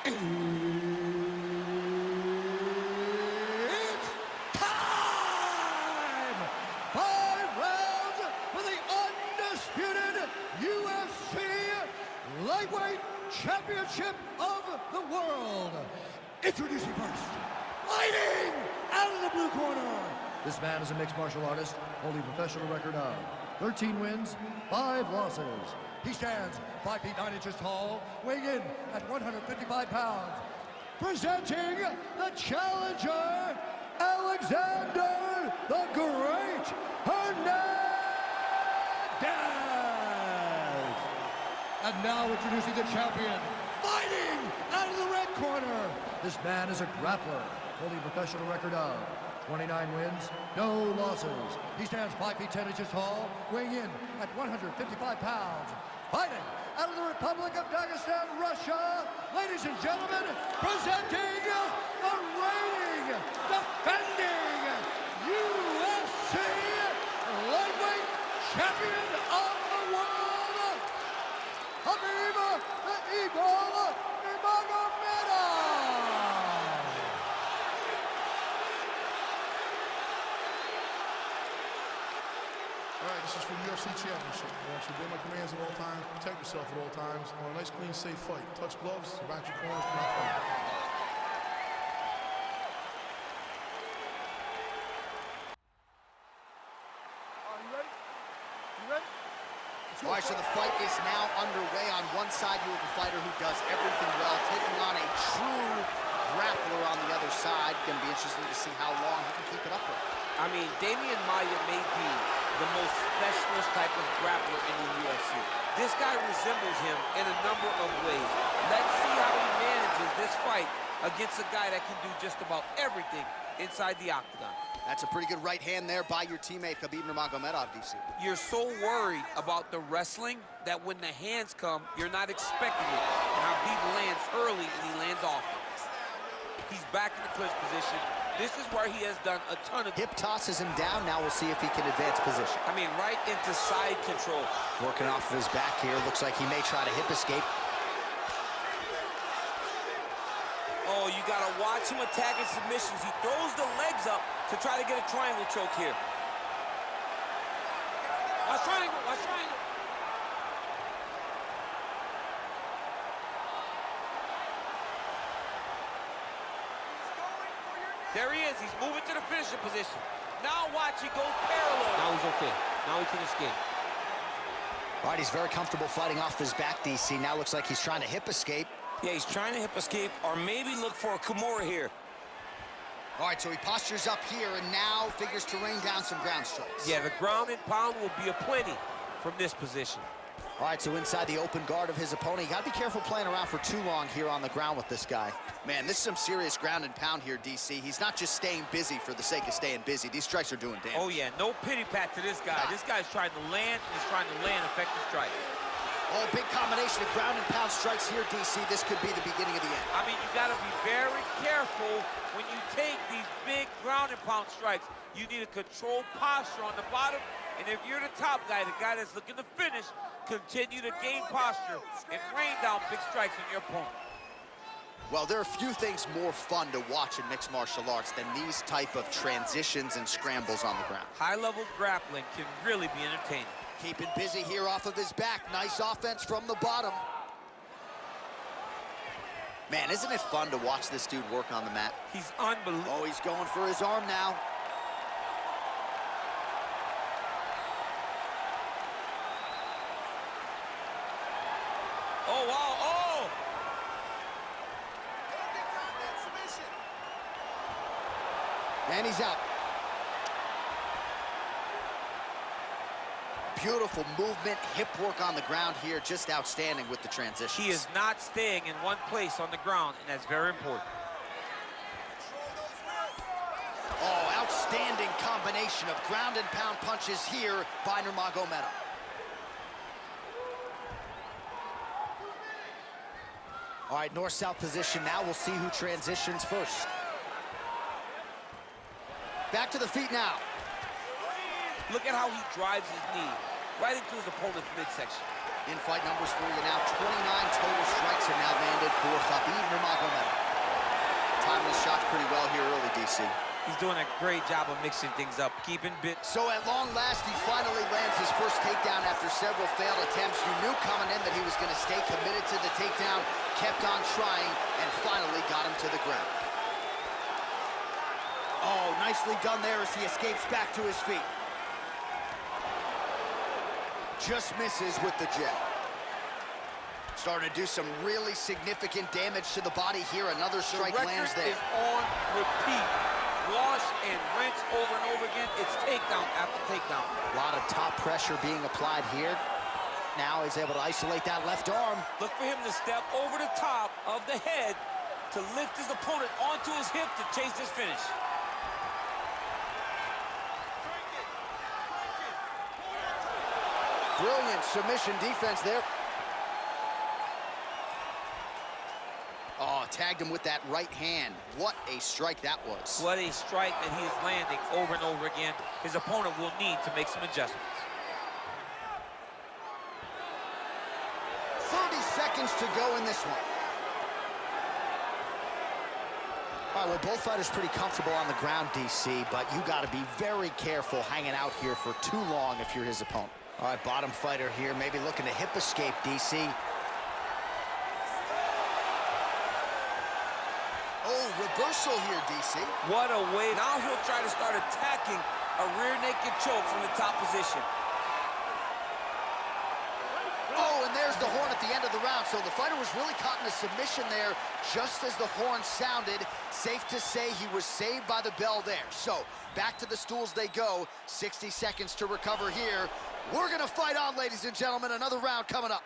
It's time! 5 rounds for the undisputed UFC Lightweight Championship of the World. Introducing first, fighting out of the blue corner. This man is a mixed martial artist, holding a professional record of 13 wins, 5 losses. He stands 5 feet 9 inches tall, weighing in at 155 pounds. Presenting the challenger, Alexander the Great Hernandez. And now introducing the champion, fighting out of the red corner. This man is a grappler, holding a professional record of 29 wins, no losses. He stands 5 feet 10 inches tall, weighing in at 155 pounds. Fighting out of the Republic of Dagestan, Russia, ladies and gentlemen, presenting the reigning, defending UFC Lightweight Champion of the World, Khabib the Eagle Nurmagomedov. All right, this is for the UFC Championship. I want you to obey my commands at all times, protect yourself at all times. I want a nice, clean, safe fight. Touch gloves, back your corners, come out fight. Are you ready? You ready? All right, so the fight is now underway. On one side, you have a fighter who does everything well, taking on a true grappler on the other side. Going to be interesting to see how long he can keep it up with. I mean, Damian Maia may be the most specialist type of grappler in the UFC. This guy resembles him in a number of ways. Let's see how he manages this fight against a guy that can do just about everything inside the octagon. That's a pretty good right hand there by your teammate, Khabib Nurmagomedov, DC. You're so worried about the wrestling that when the hands come, you're not expecting it. And Khabib lands early and he lands often. He's back in the clinch position. This is where he has done a ton of... Hip tosses him down. Now we'll see if he can advance position. I mean, right into side control. Working off of his back here. Looks like he may try to hip escape. Oh, you got to watch him attacking submissions. He throws the legs up to try to get a triangle choke here. Watch triangle, watch triangle. There he is. He's moving to the finishing position. Now watch, he goes parallel. Now he's okay. Now he can escape. All right, he's very comfortable fighting off his back, DC. Now looks like he's trying to hip escape. Yeah, he's trying to hip escape or maybe look for a Kimura here. All right, so he postures up here and now figures to rain down some ground strikes. Yeah, the ground and pound will be aplenty from this position. All right, so inside the open guard of his opponent, you got to be careful playing around for too long here on the ground with this guy. Man, this is some serious ground and pound here, DC. He's not just staying busy for the sake of staying busy. These strikes are doing damage. Oh, yeah, no pity pat to this guy. This guy's trying to land, and he's trying to land effective strikes. Oh, big combination of ground and pound strikes here, DC. This could be the beginning of the end. I mean, you got to be very careful when you take these big ground and pound strikes. You need a controlled posture on the bottom, and if you're the top guy, the guy that's looking to finish, continue to gain posture and rain down big strikes on your opponent. Well, there are few things more fun to watch in mixed martial arts than these type of transitions and scrambles on the ground. High-level grappling can really be entertaining. Keeping busy here off of his back. Nice offense from the bottom. Man, isn't it fun to watch this dude work on the mat? He's unbelievable. Oh, he's going for his arm now. Oh, wow, oh! And he's out. Beautiful movement, hip work on the ground here, just outstanding with the transition. He is not staying in one place on the ground, and that's very important. Oh, outstanding combination of ground and pound punches here by Nurmagomedov. All right, north-south position now. We'll see who transitions first. Back to the feet now. Look at how he drives his knee right into his opponent's midsection. In fight numbers for you now, 29 total strikes are now landed for Khabib Nurmagomedov. Timing his shots pretty well here early, DC. He's doing a great job of mixing things up, keeping bit. So at long last, he finally lands his first takedown after several failed attempts. You knew coming in that he was going to stay committed to the takedown, kept on trying, and finally got him to the ground. Oh, nicely done there as he escapes back to his feet. Just misses with the jab. Starting to do some really significant damage to the body here. Another strike lands there. The record is on repeat. Wash and rinse over and over again. It's takedown after takedown. A lot of top pressure being applied here. Now he's able to isolate that left arm. Look for him to step over the top of the head to lift his opponent onto his hip to chase this finish. Brilliant submission defense there. Oh, tagged him with that right hand. What a strike that was. What a strike that he is landing over and over again. His opponent will need to make some adjustments. 30 seconds to go in this one. All right, well, both fighters pretty comfortable on the ground, DC, but you got to be very careful hanging out here for too long if you're his opponent. All right, bottom fighter here, maybe looking to hip escape, DC. Oh, reversal here, DC. What a way. Now he'll try to start attacking a rear naked choke from the top position. Oh, and there's the horn at the end of the round. So the fighter was really caught in a submission there just as the horn sounded. Safe to say he was saved by the bell there. So back to the stools they go. 60 seconds to recover here. We're going to fight on, ladies and gentlemen. Another round coming up.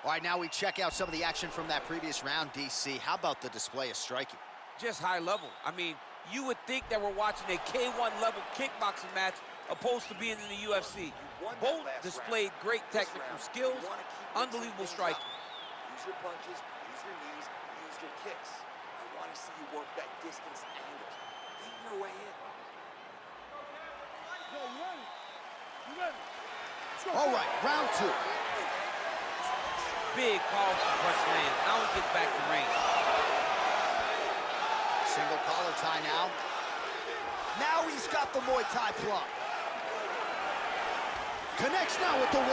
All right, now we check out some of the action from that previous round, DC. How about the display of striking? Just high level. I mean, you would think that we're watching a K1 level kickboxing match opposed to being in the UFC. Both displayed great technical skills, unbelievable striking. Use your punches, use your knees, use your kicks. I want to see you work that distance angles. Think your way in. Yo, you ready? You ready? Let's go. All right, round two. Big, powerful punch land. Now he gets back to range. Single collar tie now. Now he's got the Muay Thai plum. Connects now with the 1-2.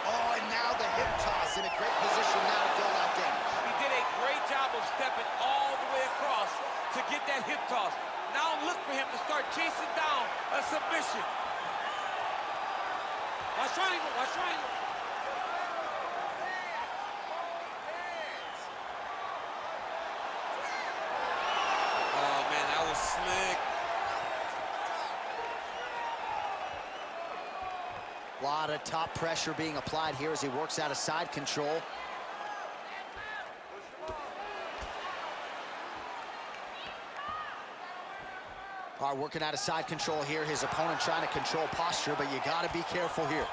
Oh, and now the hip toss in a great position now to build out damage. He did a great job of stepping all the way across to get that hip toss. Now look for him to start chasing down a submission. Watch triangle, watch triangle. Oh, man, that was slick. A lot of top pressure being applied here as he works out of side control. All right, working out of side control here. His opponent trying to control posture, but you got to be careful here.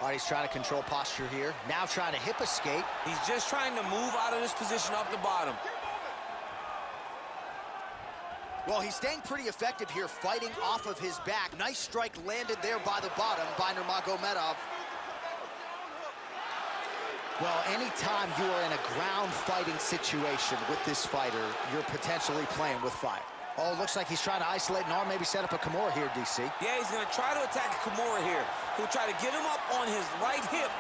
All right, he's trying to control posture here. Now trying to hip escape. He's just trying to move out of this position off the bottom. Well, he's staying pretty effective here, fighting off of his back. Nice strike landed there by the bottom by Nurmagomedov. Well, anytime you are in a ground fighting situation with this fighter, you're potentially playing with fire. Oh, looks like he's trying to isolate an arm, maybe set up a Kimura here, DC. Yeah, he's going to try to attack Kimura here. He'll try to get him up on his right hip.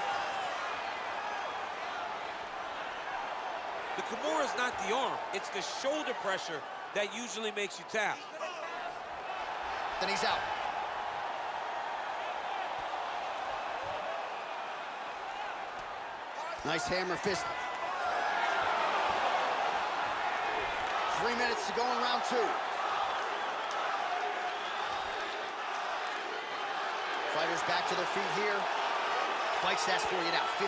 The Kimura is not the arm. It's the shoulder pressure that usually makes you tap. Then he's out. Nice hammer fist. 3 minutes to go in round two. Fighters back to their feet here. Fight stats for you now, 59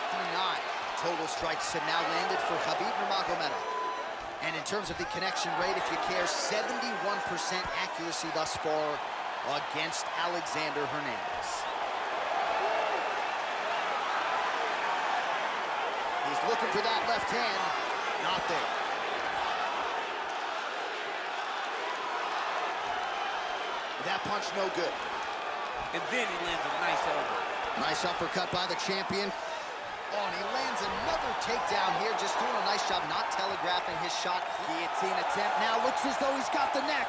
total strikes have now landed for Khabib Nurmagomedov. And in terms of the connection rate, if you care, 71% accuracy thus far against Alexander Hernandez. He's looking for that left hand, not there. That punch no good. And then he lands a nice elbow. Nice uppercut by the champion. Oh, and he lands another takedown here, just doing a nice job not telegraphing his shot. Guillotine attempt now, looks as though he's got the neck.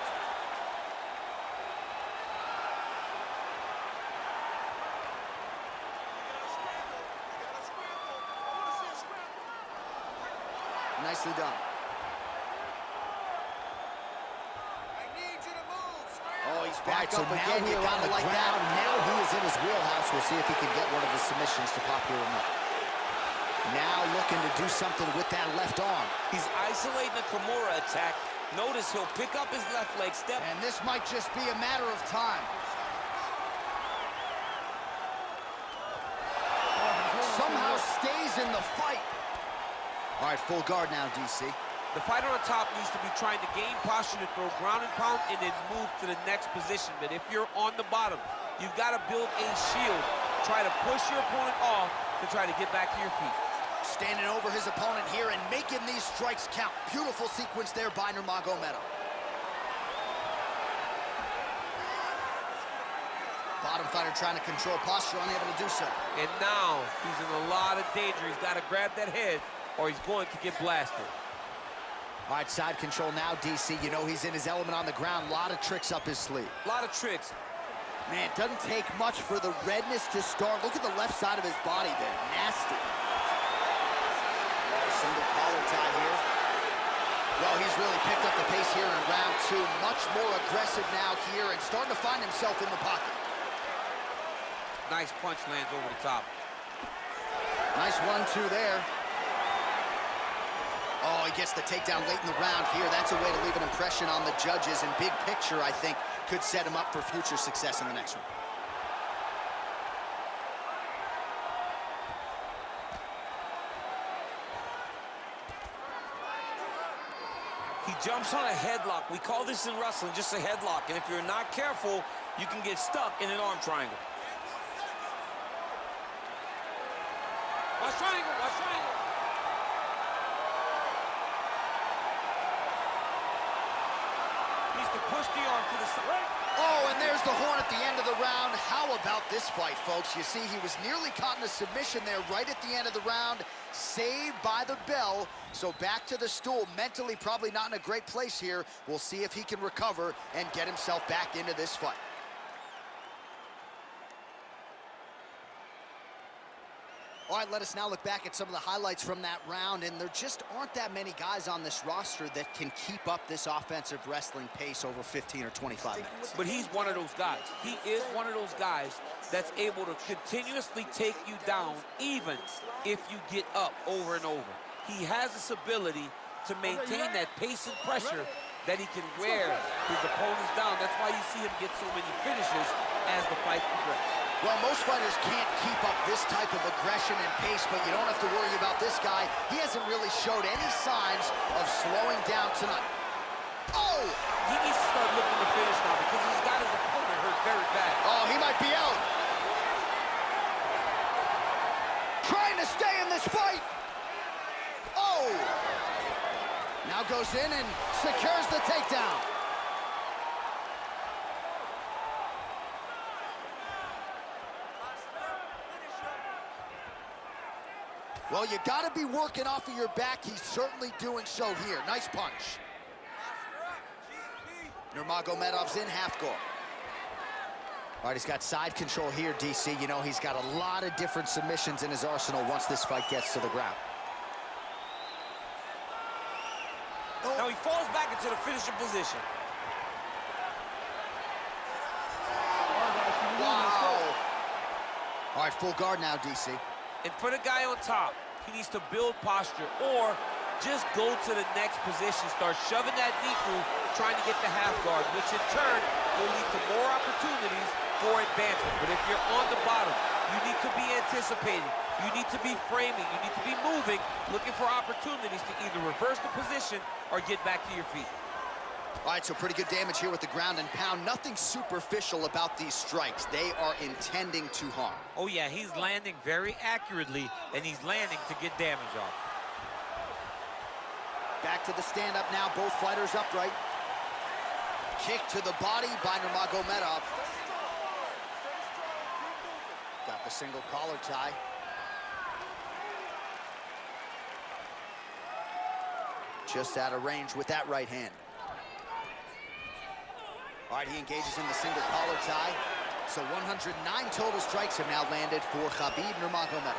Nicely done. Oh, he's back up again. You gotta like that. Now he is in his wheelhouse. We'll see if he can get one of his submissions to pop here or not. Now looking to do something with that left arm. He's isolating the Kimura attack. Notice he'll pick up his left leg step. And this might just be a matter of time. Somehow stays in the fight. All right, full guard now, DC. The fighter on top needs to be trying to gain posture to throw ground and pound and then move to the next position. But if you're on the bottom, you've got to build a shield. Try to push your opponent off to try to get back to your feet. Standing over his opponent here and making these strikes count. Beautiful sequence there by Nurmagomedov. Bottom fighter trying to control posture, unable to do so. And now he's in a lot of danger. He's got to grab that head or he's going to get blasted. All right, side control now, DC. You know he's in his element on the ground. A lot of tricks up his sleeve. A lot of tricks. Man, it doesn't take much for the redness to start. Look at the left side of his body there. Nasty. Single collar tie here. Well, he's really picked up the pace here in round two. Much more aggressive now here and starting to find himself in the pocket. Nice punch lands over the top. Nice 1-2 there. Oh, he gets the takedown late in the round here. That's a way to leave an impression on the judges. And big picture, I think, could set him up for future success in the next one. He jumps on a headlock. We call this in wrestling just a headlock. And if you're not careful, you can get stuck in an arm triangle. Watch triangle, watch triangle. Needs to push the arm to the side. Oh, and there's the horn at the end of the round. How about this fight, folks? You see, he was nearly caught in a submission there right at the end of the round. Saved by the bell. So back to the stool. Mentally probably not in a great place here. We'll see if he can recover and get himself back into this fight. All right, let us now look back at some of the highlights from that round, and there just aren't that many guys on this roster that can keep up this offensive wrestling pace over 15 or 25 minutes. But he's one of those guys. He is one of those guys that's able to continuously take you down, even if you get up over and over. He has this ability to maintain that pace and pressure that he can wear his opponents down. That's why you see him get so many finishes as the fight progresses. Well, most fighters can't keep up this type of aggression and pace, but you don't have to worry about this guy. He hasn't really showed any signs of slowing down tonight. Oh! He needs to start looking to finish now because he's got his opponent hurt very bad. Oh, he might be out. Trying to stay in this fight. Oh! Now goes in and secures the takedown. Well, you got to be working off of your back. He's certainly doing so here. Nice punch. Nurmagomedov's in half guard. All right, he's got side control here, DC. You know, he's got a lot of different submissions in his arsenal once this fight gets to the ground. Now he falls back into the finishing position. Wow. All right, full guard now, DC. And for the guy on top, he needs to build posture or just go to the next position, start shoving that knee through, trying to get the half guard, which in turn will lead to more opportunities for advancement. But if you're on the bottom, you need to be anticipating, you need to be framing, you need to be moving, looking for opportunities to either reverse the position or get back to your feet. All right, so pretty good damage here with the ground and pound. Nothing superficial about these strikes. They are intending to harm. Oh, yeah, he's landing very accurately, and he's landing to get damage off. Back to the stand-up now, both fighters upright. kick to the body by Nurmagomedov. Got the single collar tie. Just out of range with that right hand. All right, he engages in the single collar tie. So 109 total strikes have now landed for Khabib Nurmagomedov.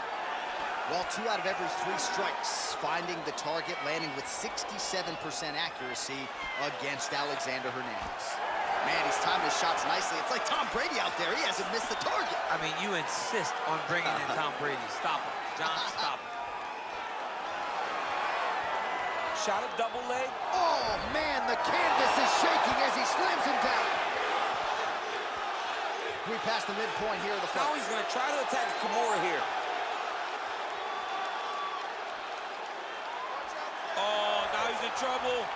Well, 2 out of every 3 strikes, finding the target, landing with 67% accuracy against Alexander Hernandez. Man, he's timing his shots nicely. It's like Tom Brady out there. He hasn't missed the target. I mean, you insist on bringing in Tom Brady. Stop him. John, stop him. Shot a double leg. Oh, man, the canvas is shaking as he slams him down. We passed the midpoint here of the fight. Now he's going to try to attack Kimura here. Oh, now he's in trouble.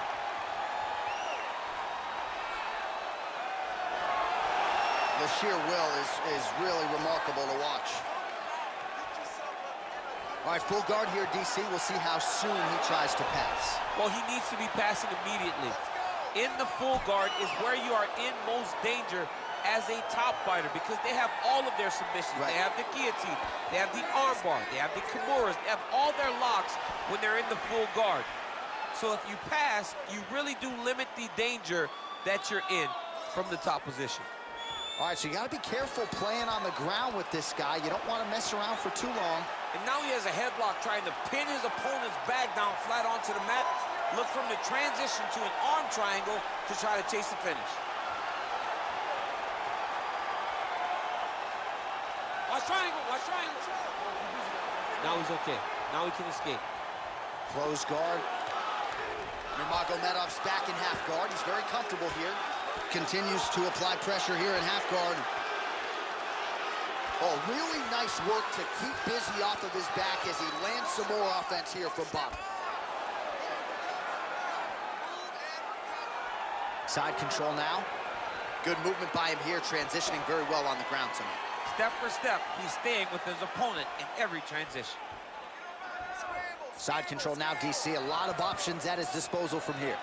The sheer will is really remarkable to watch. All right, full guard here, DC. We'll see how soon he tries to pass. Well, he needs to be passing immediately. In the full guard is where you are in most danger as a top fighter because they have all of their submissions. Right. They have the guillotine, they have the armbar, they have the Kimuras, they have all their locks when they're in the full guard. So if you pass, you really do limit the danger that you're in from the top position. All right, so you got to be careful playing on the ground with this guy. You don't want to mess around for too long. And now he has a headlock trying to pin his opponent's back down flat onto the mat. Look from the transition to an arm triangle to try to chase the finish. Watch triangle, watch triangle. Now he's okay. Now he can escape. Close guard. Nurmagomedov's back in half guard. He's very comfortable here. Continues to apply pressure here in half guard. Oh, really nice work to keep busy off of his back as he lands some more offense here from bottom. Side control now. Good movement by him here, transitioning very well on the ground tonight. Step for step, he's staying with his opponent in every transition. Side control now, DC. A lot of options at his disposal from here.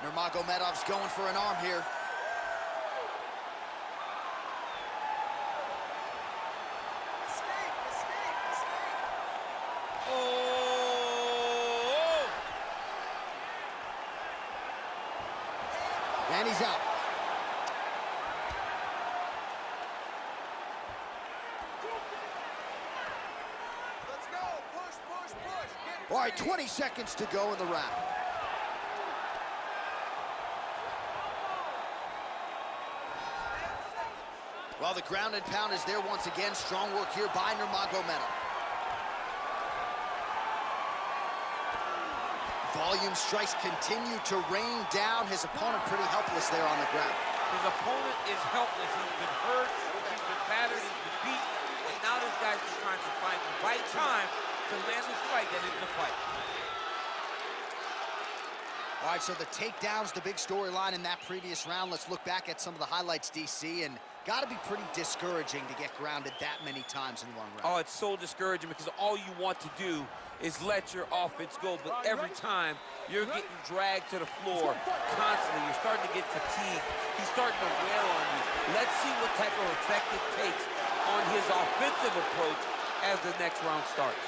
Nurmagomedov's going for an arm here. Oh! And he's out. Let's go. Push, push, push. All right, 20 seconds to go in the round. Well, the ground and pound is there once again. Strong work here by Nurmagomedov. Volume strikes continue to rain down. His opponent pretty helpless there on the ground. His opponent is helpless. He's been hurt, he's been battered, he's been beat, and now this guy's just trying to find the right time to land the strike that is the fight. All right, so the takedowns, the big storyline in that previous round. Let's look back at some of the highlights, DC, and got to be pretty discouraging to get grounded that many times in one round. Oh, it's so discouraging because all you want to do is let your offense go, but every time you're getting dragged to the floor constantly, you're starting to get fatigued. He's starting to wear on you. Let's see what type of effect it takes on his offensive approach as the next round starts.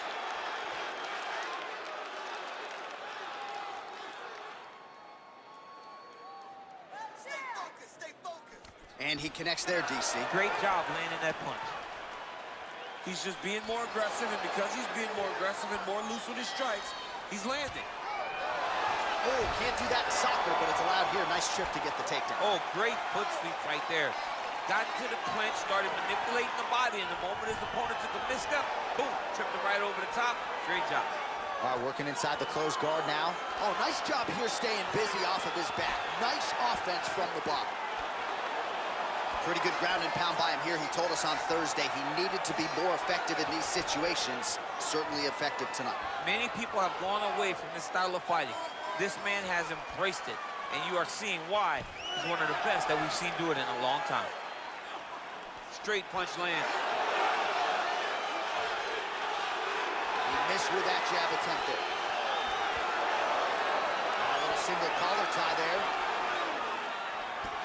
And he connects there, DC. Great job landing that punch. He's just being more aggressive, and because he's being more aggressive and more loose with his strikes, he's landing. Oh, can't do that in soccer, but it's allowed here. Nice trip to get the takedown. Oh, great foot sweep right there. Got into the clinch, started manipulating the body, and the moment his opponent took a misstep, boom, tripped him right over the top. Great job. All right, working inside the closed guard now. Oh, nice job here staying busy off of his back. Nice offense from the bottom. Pretty good ground and pound by him here. He told us on Thursday he needed to be more effective in these situations. Certainly effective tonight. Many people have gone away from this style of fighting. This man has embraced it, and you are seeing why he's one of the best that we've seen do it in a long time. Straight punch lands. He missed with that jab attempt there. A little single collar tie there.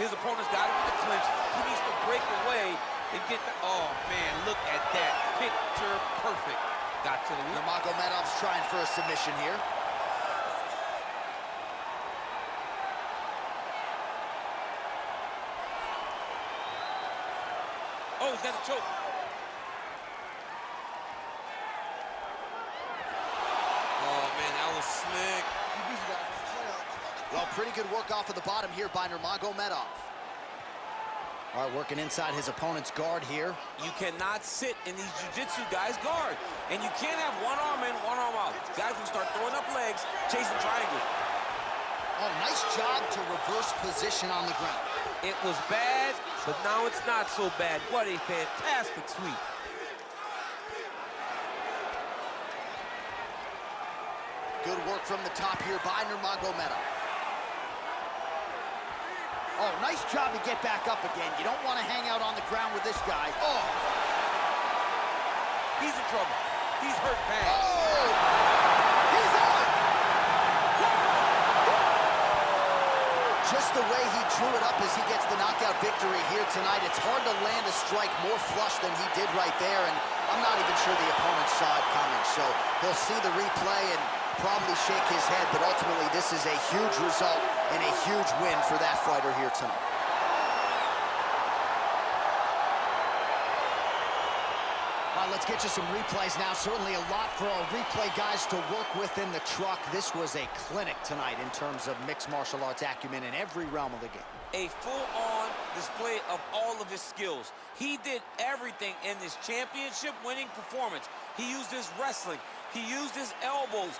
His opponent's got him in the clinch. He needs to break away and get the... Oh, man, look at that. Picture perfect. Got to the... Nurmagomedov's trying for a submission here. Oh, he's got a choke. Oh, man, that was slick. Well, pretty good work off of the bottom here by Nurmagomedov. All right, working inside his opponent's guard here. You cannot sit in these jiu-jitsu guys' guard. And you can't have one arm in, one arm out. Guys will start throwing up legs, chasing triangles. Oh, nice job to reverse position on the ground. It was bad, but now it's not so bad. What a fantastic sweep. Good work from the top here by Nurmagomedov. Oh, nice job to get back up again. You don't want to hang out on the ground with this guy. Oh! He's in trouble. He's hurt bad. Oh! He's out! Just the way he drew it up as he gets the knockout victory here tonight. It's hard to land a strike more flush than he did right there, and I'm not even sure the opponent saw it coming. So he'll see the replay and probably shake his head, but ultimately this is a huge result and a huge win for that fighter here tonight. All right, let's get you some replays now. Certainly a lot for our replay guys to work with in the truck. This was a clinic tonight in terms of mixed martial arts acumen in every realm of the game. A full-on display of all of his skills. He did everything in this championship-winning performance. He used his wrestling. He used his elbows.